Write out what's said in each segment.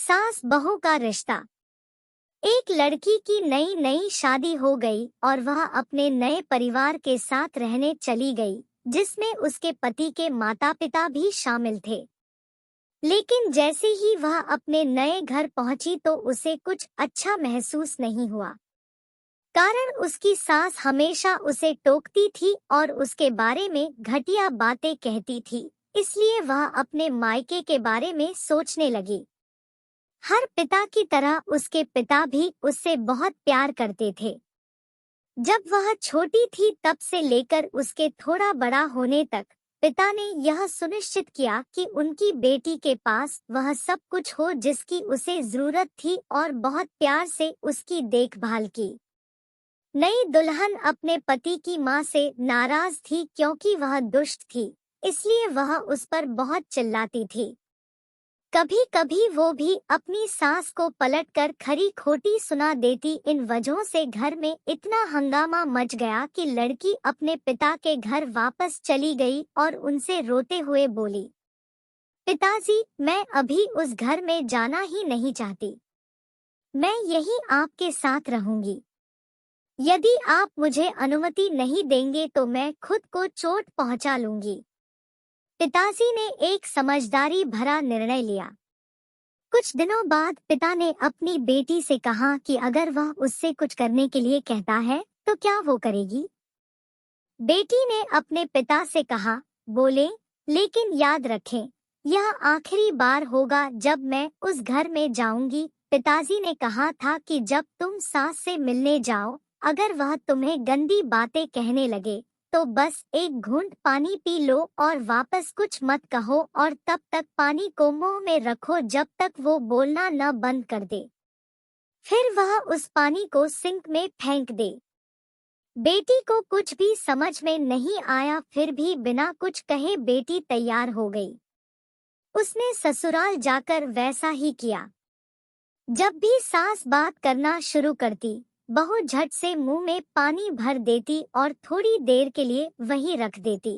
सास बहू का रिश्ता। एक लड़की की नई नई शादी हो गई और वह अपने नए परिवार के साथ रहने चली गई, जिसमें उसके पति के माता पिता भी शामिल थे। लेकिन जैसे ही वह अपने नए घर पहुंची तो उसे कुछ अच्छा महसूस नहीं हुआ। कारण उसकी सास हमेशा उसे टोकती थी और उसके बारे में घटिया बातें कहती थी, इसलिए वह अपने मायके के बारे में सोचने लगी। हर पिता की तरह उसके पिता भी उससे बहुत प्यार करते थे। जब वह छोटी थी तब से लेकर उसके थोड़ा बड़ा होने तक पिता ने यह सुनिश्चित किया कि उनकी बेटी के पास वह सब कुछ हो जिसकी उसे जरूरत थी और बहुत प्यार से उसकी देखभाल की। नई दुल्हन अपने पति की मां से नाराज थी क्योंकि वह दुष्ट थी, इसलिए वह उस पर बहुत चिल्लाती थी। कभी कभी वो भी अपनी सास को पलटकर खरी खोटी सुना देती। इन वजहों से घर में इतना हंगामा मच गया कि लड़की अपने पिता के घर वापस चली गई और उनसे रोते हुए बोली, पिताजी, मैं अभी उस घर में जाना ही नहीं चाहती। मैं यहीं आपके साथ रहूंगी। यदि आप मुझे अनुमति नहीं देंगे तो मैं खुद को चोट पहुंचा लूंगी। पिताजी ने एक समझदारी भरा निर्णय लिया। कुछ दिनों बाद पिता ने अपनी बेटी से कहा कि अगर वह उससे कुछ करने के लिए कहता है तो क्या वो करेगी। बेटी ने अपने पिता से कहा, बोले, लेकिन याद रखें, यह आखिरी बार होगा जब मैं उस घर में जाऊंगी। पिताजी ने कहा था कि जब तुम सास से मिलने जाओ, अगर वह तुम्हें गंदी बातें कहने लगे तो बस एक घूंट पानी पी लो और वापस कुछ मत कहो और तब तक पानी को मुंह में रखो जब तक वो बोलना न बंद कर दे। फिर वह उस पानी को सिंक में फेंक दे। बेटी को कुछ भी समझ में नहीं आया, फिर भी बिना कुछ कहे बेटी तैयार हो गई। उसने ससुराल जाकर वैसा ही किया। जब भी सास बात करना शुरू करती, बहू झट से मुंह में पानी भर देती और थोड़ी देर के लिए वहीं रख देती।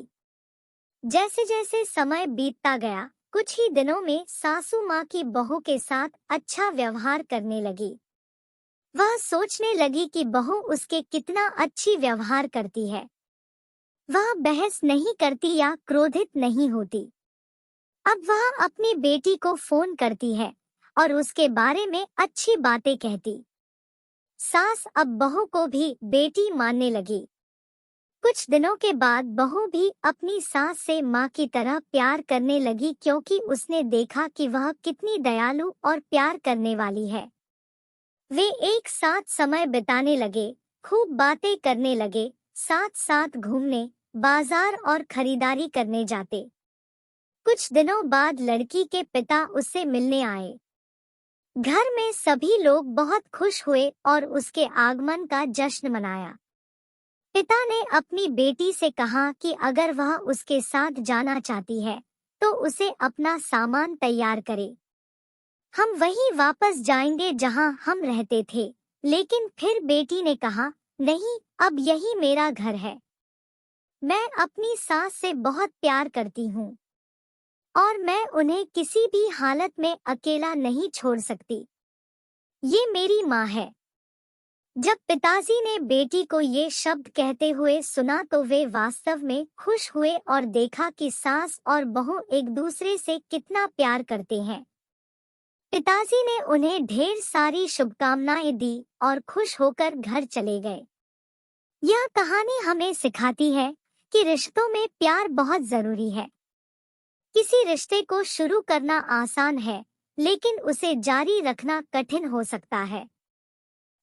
जैसे जैसे समय बीतता गया, कुछ ही दिनों में सासू माँ की बहू के साथ अच्छा व्यवहार करने लगी। वह सोचने लगी कि बहू उसके कितना अच्छी व्यवहार करती है। वह बहस नहीं करती या क्रोधित नहीं होती। अब वह अपनी बेटी को फोन करती है और उसके बारे में अच्छी बातें कहती। सास अब बहू को भी बेटी मानने लगी। कुछ दिनों के बाद बहू भी अपनी सास से माँ की तरह प्यार करने लगी क्योंकि उसने देखा कि वह कितनी दयालु और प्यार करने वाली है। वे एक साथ समय बिताने लगे, खूब बातें करने लगे, साथ साथ घूमने, बाजार और खरीदारी करने जाते। कुछ दिनों बाद लड़की के पिता उससे मिलने आए। घर में सभी लोग बहुत खुश हुए और उसके आगमन का जश्न मनाया। पिता ने अपनी बेटी से कहा कि अगर वह उसके साथ जाना चाहती है तो उसे अपना सामान तैयार करे। हम वहीं वापस जाएंगे जहां हम रहते थे। लेकिन फिर बेटी ने कहा, नहीं, अब यही मेरा घर है। मैं अपनी सास से बहुत प्यार करती हूँ और मैं उन्हें किसी भी हालत में अकेला नहीं छोड़ सकती। ये मेरी माँ है। जब पिताजी ने बेटी को ये शब्द कहते हुए सुना तो वे वास्तव में खुश हुए और देखा कि सास और बहू एक दूसरे से कितना प्यार करते हैं। पिताजी ने उन्हें ढेर सारी शुभकामनाएं दी और खुश होकर घर चले गए। यह कहानी हमें सिखाती है कि रिश्तों में प्यार बहुत जरूरी है। किसी रिश्ते को शुरू करना आसान है, लेकिन उसे जारी रखना कठिन हो सकता है।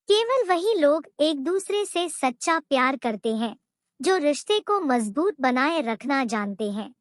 केवल वही लोग एक दूसरे से सच्चा प्यार करते हैं जो रिश्ते को मजबूत बनाए रखना जानते हैं।